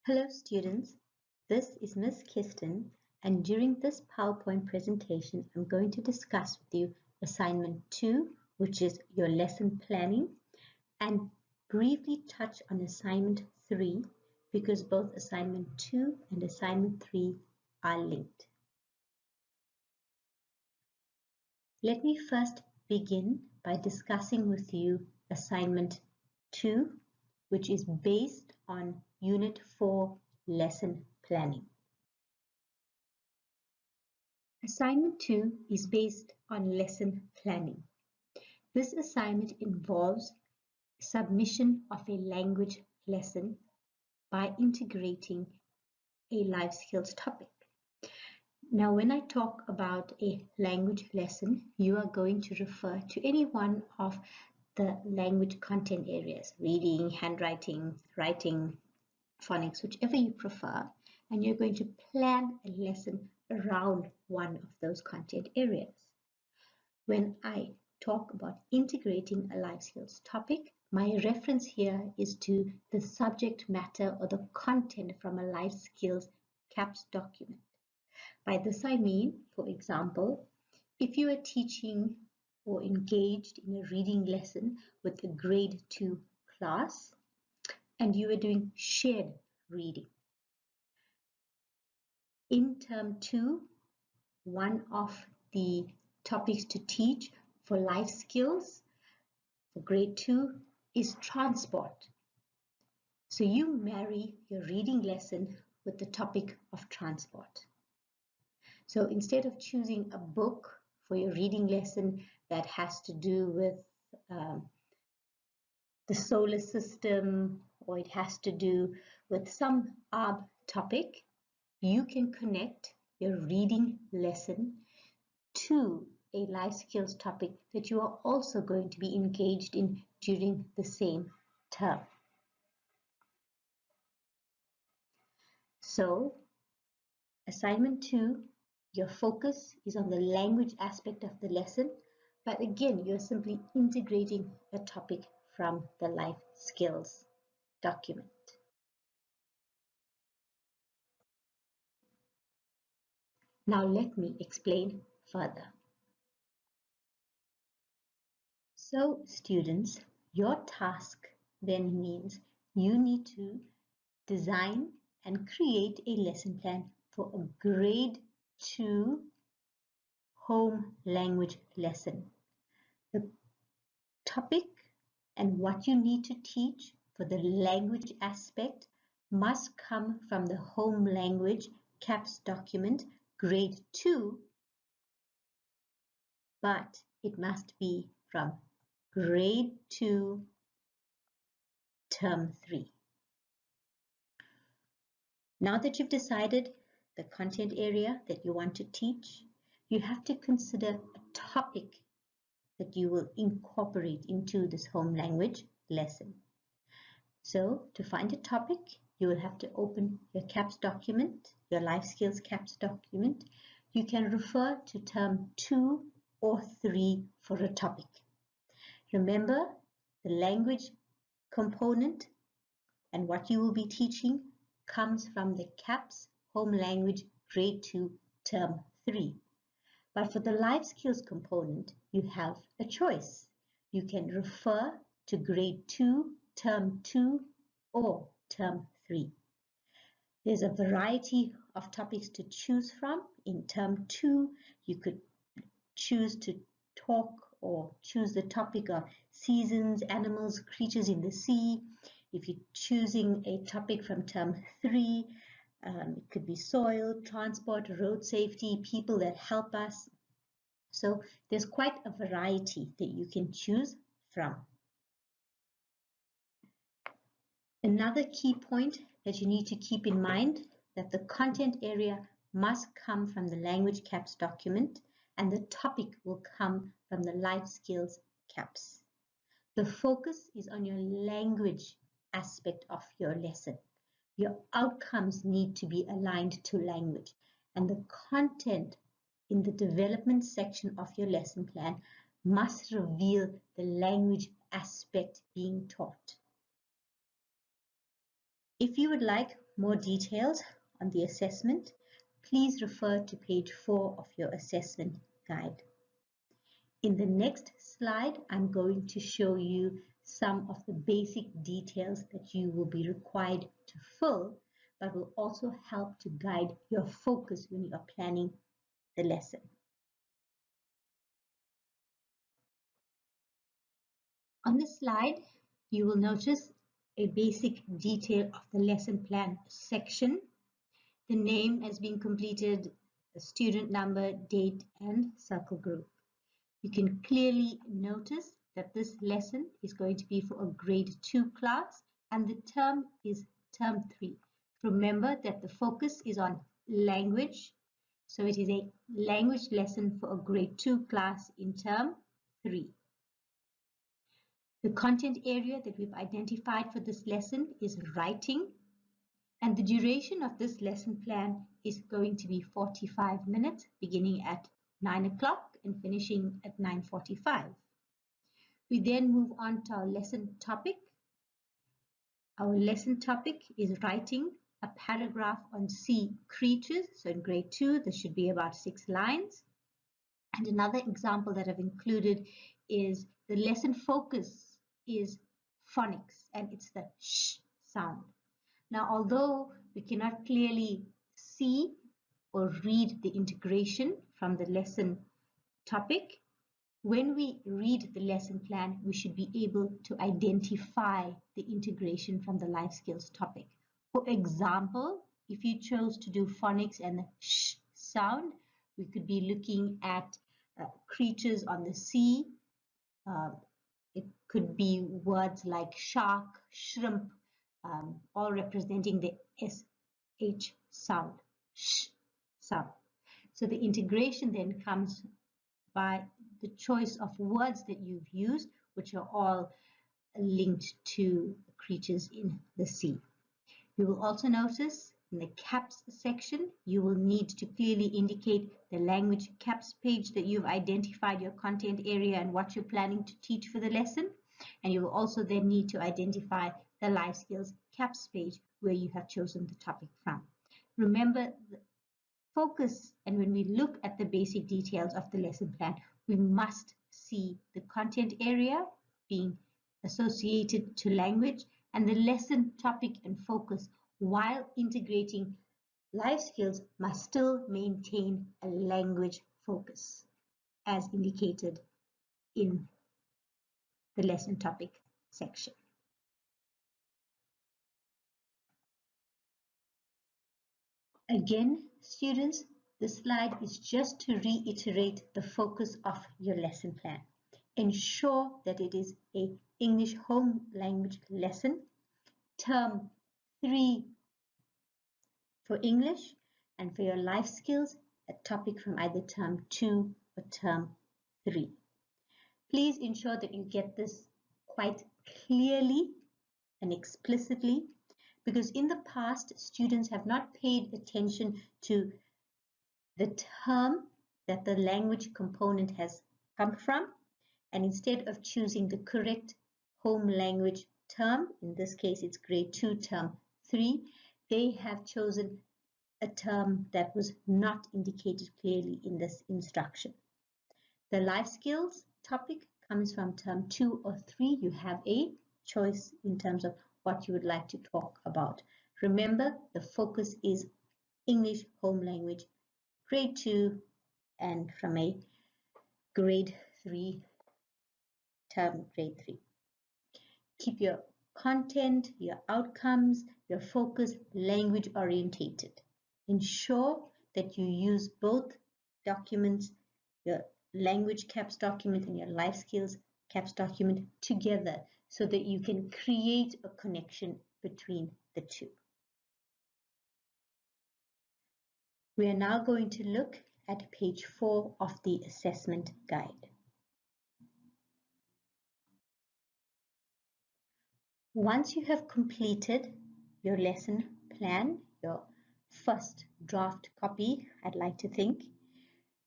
Hello students, this is Miss Kirsten, and during this PowerPoint presentation I'm going to discuss with you assignment 2, which is your lesson planning, and briefly touch on assignment 3 because both assignment 2 and assignment 3 are linked. Let me first begin by discussing with you assignment 2, which is based on Unit 4 lesson planning. Assignment 2 is based on lesson planning. This assignment involves submission of a language lesson by integrating a life skills topic. Now, when I talk about a language lesson, you are going to refer to any one of the language content areas: reading, handwriting, writing, phonics, whichever you prefer, and you're going to plan a lesson around one of those content areas. When I talk about integrating a life skills topic, my reference here is to the subject matter or the content from a life skills CAPS document. By this I mean, for example, if you are teaching or engaged in a reading lesson with a grade 2 class and you are doing shared reading. In term 2, one of the topics to teach for life skills for grade 2 is transport. So you marry your reading lesson with the topic of transport. So instead of choosing a book for your reading lesson that has to do with the solar system, or it has to do with some topic, you can connect your reading lesson to a life skills topic that you are also going to be engaged in during the same term. So, assignment 2, your focus is on the language aspect of the lesson, but again, you're simply integrating a topic from the life skills document. Now let me explain further. So students, your task then means you need to design and create a lesson plan for a grade 2 home language lesson. The topic and what you need to teach for the language aspect must come from the home language CAPS document grade 2, but it must be from grade 2 term 3. Now that you've decided the content area that you want to teach, you have to consider a topic that you will incorporate into this home language lesson. So to find a topic, you will have to open your CAPS document, your life skills CAPS document. You can refer to term 2 or 3 for a topic. Remember, the language component and what you will be teaching comes from the CAPS home language grade 2 term 3. But for the life skills component, you have a choice. You can refer to grade 2, term 2 or term 3. There's a variety of topics to choose from. In term 2, you could choose to talk or choose the topic of seasons, animals, creatures in the sea. If you're choosing a topic from term 3, it could be soil, transport, road safety, people that help us. So there's quite a variety that you can choose from. Another key point that you need to keep in mind that the content area must come from the language CAPS document and the topic will come from the life skills CAPS. The focus is on your language aspect of your lesson. Your outcomes need to be aligned to language, and the content in the development section of your lesson plan must reveal the language aspect being taught. If you would like more details on the assessment, please refer to page 4 of your assessment guide. In the next slide, I'm going to show you some of the basic details that you will be required to fill, but will also help to guide your focus when you are planning the lesson. On this slide, you will notice a basic detail of the lesson plan section. The name has been completed, the student number, date, and circle group. You can clearly notice that this lesson is going to be for a grade 2 class and the term is term 3. Remember that the focus is on language, so it is a language lesson for a grade 2 class in term 3. The content area that we've identified for this lesson is writing, and the duration of this lesson plan is going to be 45 minutes, beginning at 9 o'clock and finishing at 9:45. We then move on to our lesson topic. Our lesson topic is writing a paragraph on sea creatures. So in grade 2, this should be about 6 lines. And another example that I've included is the lesson focus is phonics, and it's the sh sound. Now, although we cannot clearly see or read the integration from the lesson topic, when we read the lesson plan, we should be able to identify the integration from the life skills topic. For example, if you chose to do phonics and the sh sound, we could be looking at creatures on the sea. It could be words like shark, shrimp, all representing the sh sound, sh sound. So the integration then comes by the choice of words that you've used, which are all linked to creatures in the sea. You will also notice in the caps section, you will need to clearly indicate the language caps page that you've identified your content area and what you're planning to teach for the lesson. And you will also then need to identify the life skills caps page where you have chosen the topic from. Remember, the focus, and when we look at the basic details of the lesson plan, we must see the content area being associated to language and the lesson topic and focus, while integrating life skills, must still maintain a language focus as indicated in the lesson topic section. Again, students, this slide is just to reiterate the focus of your lesson plan. Ensure that it is an English home language lesson, term 3 for English, and for your life skills, a topic from either term 2 or term 3. Please ensure that you get this quite clearly and explicitly, because in the past, students have not paid attention to the term that the language component has come from, and instead of choosing the correct home language term, in this case it's grade 2 term 3, they have chosen a term that was not indicated clearly in this instruction. The life skills topic comes from term 2 or 3. You have a choice in terms of what you would like to talk about. Remember, the focus is English home language, grade 2, and from a grade 3 term, grade 3. Keep your content, your outcomes, your focus language orientated. Ensure that you use both documents, your language caps document and your life skills caps document together, so that you can create a connection between the two. We are now going to look at page 4 of the assessment guide. Once you have completed your lesson plan, your first draft copy, I'd like to think,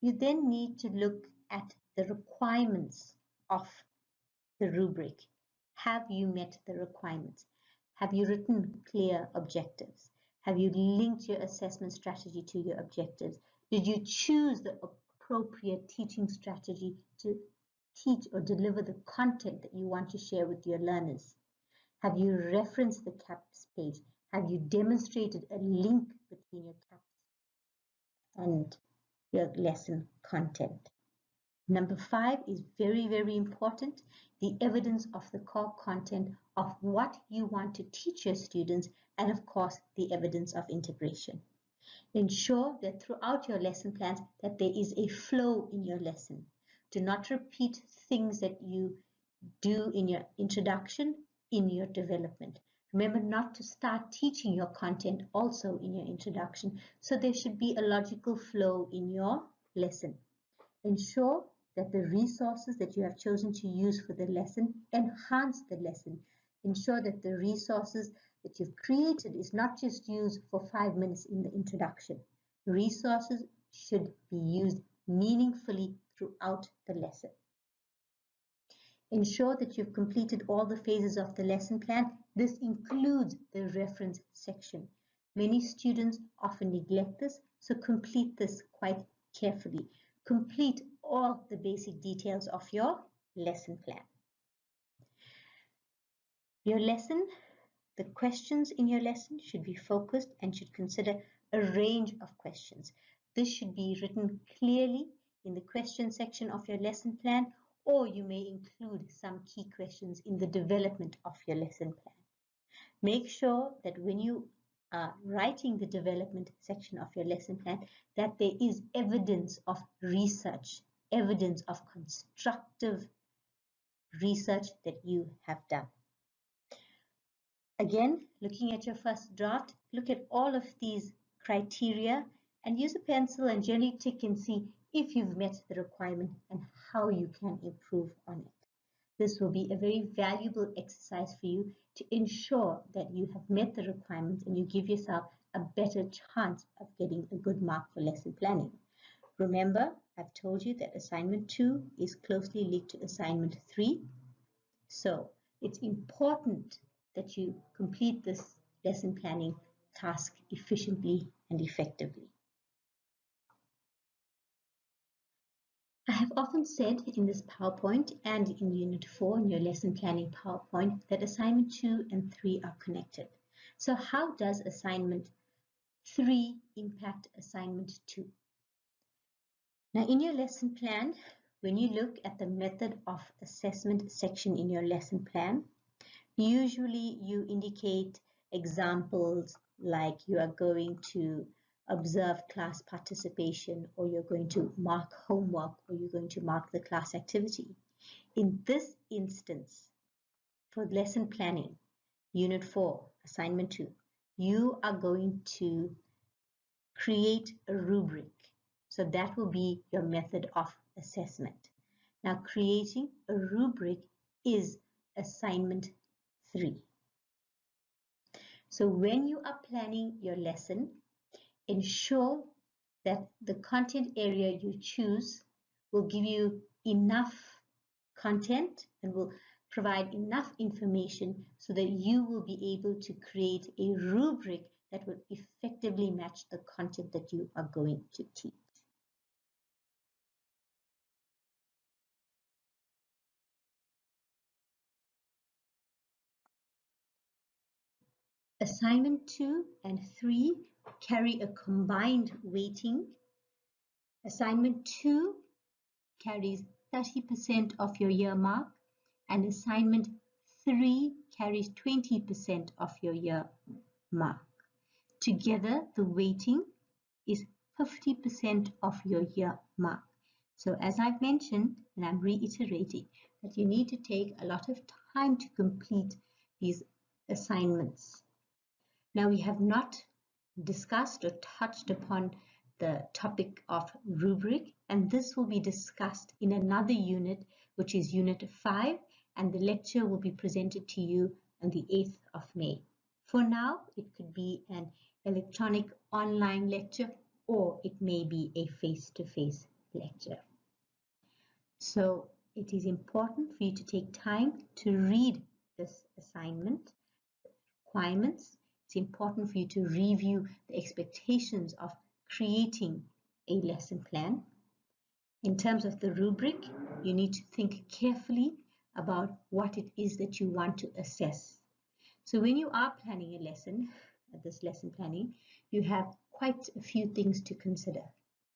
you then need to look at the requirements of the rubric. Have you met the requirements? Have you written clear objectives? Have you linked your assessment strategy to your objectives? Did you choose the appropriate teaching strategy to teach or deliver the content that you want to share with your learners? Have you referenced the CAPS page? Have you demonstrated a link between your CAPS and your lesson content? Number 5 is very, very important. The evidence of the core content of what you want to teach your students, and of course, the evidence of integration. Ensure that throughout your lesson plans that there is a flow in your lesson. Do not repeat things that you do in your introduction in your development. Remember not to start teaching your content also in your introduction. So there should be a logical flow in your lesson. Ensure that the resources that you have chosen to use for the lesson enhance the lesson. Ensure that the resources that you've created is not just used for 5 minutes in the introduction. Resources should be used meaningfully throughout the lesson. Ensure that you've completed all the phases of the lesson plan. This includes the reference section. Many students often neglect this, so complete this quite carefully. Complete all the basic details of your lesson plan. Your lesson, the questions in your lesson should be focused and should consider a range of questions. This should be written clearly in the question section of your lesson plan, or you may include some key questions in the development of your lesson plan. Make sure that when you are writing the development section of your lesson plan, that there is evidence of research, evidence of constructive research that you have done. Again, looking at your first draft, look at all of these criteria and use a pencil and gently tick and see if you've met the requirement and how you can improve on it. This will be a very valuable exercise for you to ensure that you have met the requirements and you give yourself a better chance of getting a good mark for lesson planning. Remember, I've told you that assignment 2 is closely linked to assignment 3. So it's important that you complete this lesson planning task efficiently and effectively. I have often said in this PowerPoint and in Unit 4 in your lesson planning PowerPoint that assignment 2 and 3 are connected. So how does assignment 3 impact assignment 2? Now in your lesson plan, when you look at the method of assessment section in your lesson plan, usually you indicate examples like you are going to observe class participation, or you're going to mark homework, or you're going to mark the class activity. In this instance, for lesson planning, Unit 4, Assignment 2, you are going to create a rubric. So that will be your method of assessment. Now, creating a rubric is Assignment 3. So when you are planning your lesson, ensure that the content area you choose will give you enough content and will provide enough information so that you will be able to create a rubric that will effectively match the content that you are going to teach. Assignment 2 and 3 carry a combined weighting. Assignment 2 carries 30% of your year mark, and assignment 3 carries 20% of your year mark. Together, the weighting is 50% of your year mark. So as I've mentioned, and I'm reiterating, that you need to take a lot of time to complete these assignments. Now, we have not discussed or touched upon the topic of rubric, and this will be discussed in another unit, which is Unit 5, and the lecture will be presented to you on the 8th of May. For now, it could be an electronic online lecture, or it may be a face-to-face lecture. So it is important for you to take time to read this assignment requirements it's important for you to review the expectations of creating a lesson plan. In terms of the rubric, you need to think carefully about what it is that you want to assess. So when you are planning a lesson, this lesson planning, you have quite a few things to consider.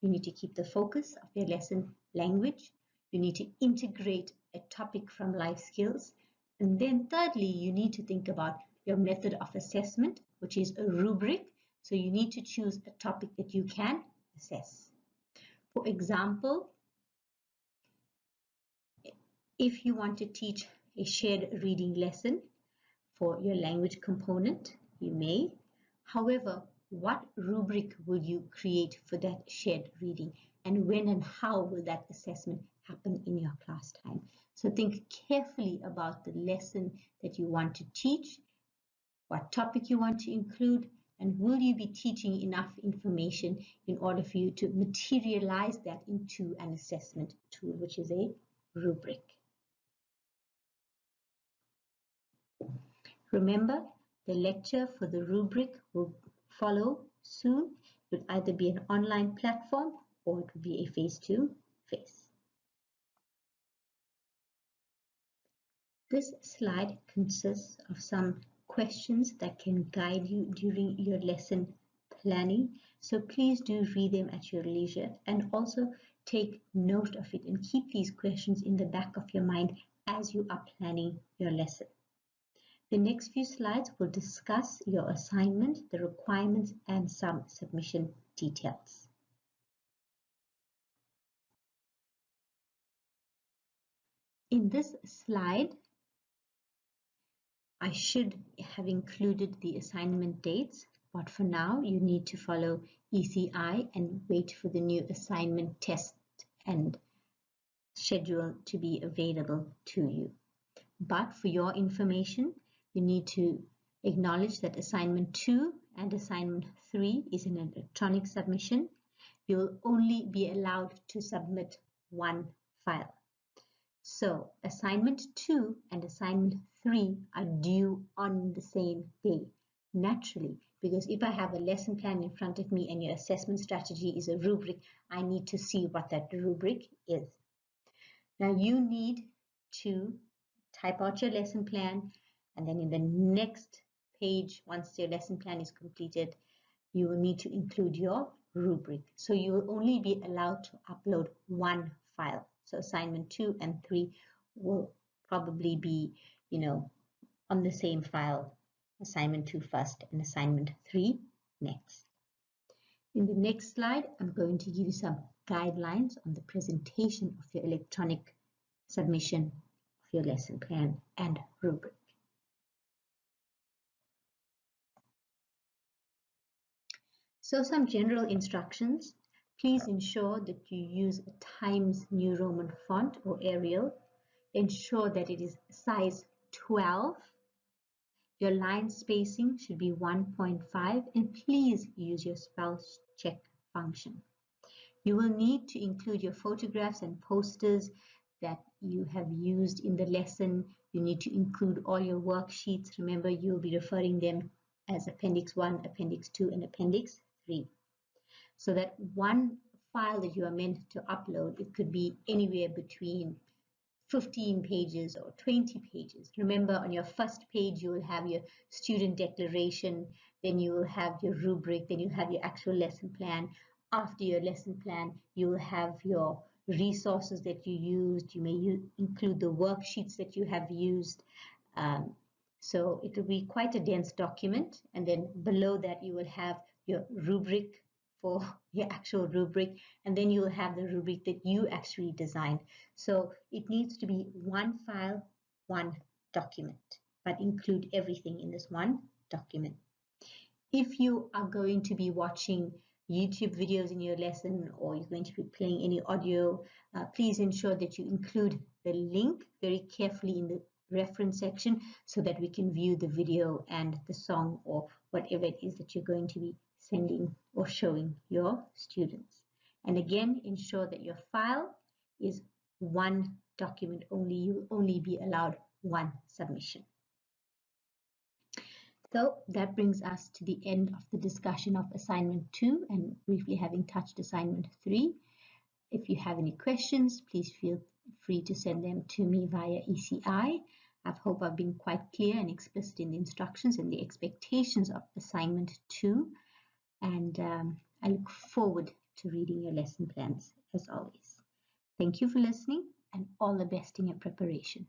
You need to keep the focus of your lesson language. You need to integrate a topic from life skills. And then thirdly, you need to think about your method of assessment, which is a rubric. So you need to choose a topic that you can assess. For example, if you want to teach a shared reading lesson for your language component, you may. However, what rubric will you create for that shared reading, and when and how will that assessment happen in your class time? So think carefully about the lesson that you want to teach, what topic you want to include, and will you be teaching enough information in order for you to materialize that into an assessment tool, which is a rubric. Remember, the lecture for the rubric will follow soon. It will either be an online platform or it will be a face-to-face. This slide consists of some questions that can guide you during your lesson planning. So please do read them at your leisure and also take note of it and keep these questions in the back of your mind as you are planning your lesson. The next few slides will discuss your assignment, the requirements, and some submission details. In this slide, I should have included the assignment dates, but for now, you need to follow ECI and wait for the new assignment test and schedule to be available to you. But for your information, you need to acknowledge that assignment 2 and assignment 3 is an electronic submission. You will only be allowed to submit one file. So assignment 2 and assignment 3 are due on the same day, naturally, because if I have a lesson plan in front of me and your assessment strategy is a rubric, I need to see what that rubric is. Now you need to type out your lesson plan, and then in the next page, once your lesson plan is completed, you will need to include your rubric. So you will only be allowed to upload one file. So assignment 2 and 3 will probably be, on the same file, assignment 2 first and assignment 3 next. In the next slide, I'm going to give you some guidelines on the presentation of your electronic submission of your lesson plan and rubric. So some general instructions. Please ensure that you use a Times New Roman font or Arial. Ensure that it is size 12. Your line spacing should be 1.5, and please use your spell check function. You will need to include your photographs and posters that you have used in the lesson. You need to include all your worksheets. Remember, you'll be referring them as Appendix 1, Appendix 2, and Appendix 3. So that one file that you are meant to upload, it could be anywhere between 15 pages or 20 pages. Remember, on your first page, you will have your student declaration, then you will have your rubric, then you have your actual lesson plan. After your lesson plan, you will have your resources that you used. You may include the worksheets that you have used. So it will be quite a dense document. And then below that, you will have your rubric for your actual rubric, and then you will have the rubric that you actually designed. So it needs to be one file, one document, but include everything in this one document. If you are going to be watching YouTube videos in your lesson, or you're going to be playing any audio, please ensure that you include the link very carefully in the reference section so that we can view the video and the song or whatever it is that you're going to be sending or showing your students. And again, ensure that your file is one document only. You will only be allowed one submission. So that brings us to the end of the discussion of assignment 2 and briefly having touched assignment 3. If you have any questions, please feel free to send them to me via ECI. I hope I've been quite clear and explicit in the instructions and the expectations of assignment 2. And I look forward to reading your lesson plans as always. Thank you for listening and all the best in your preparation.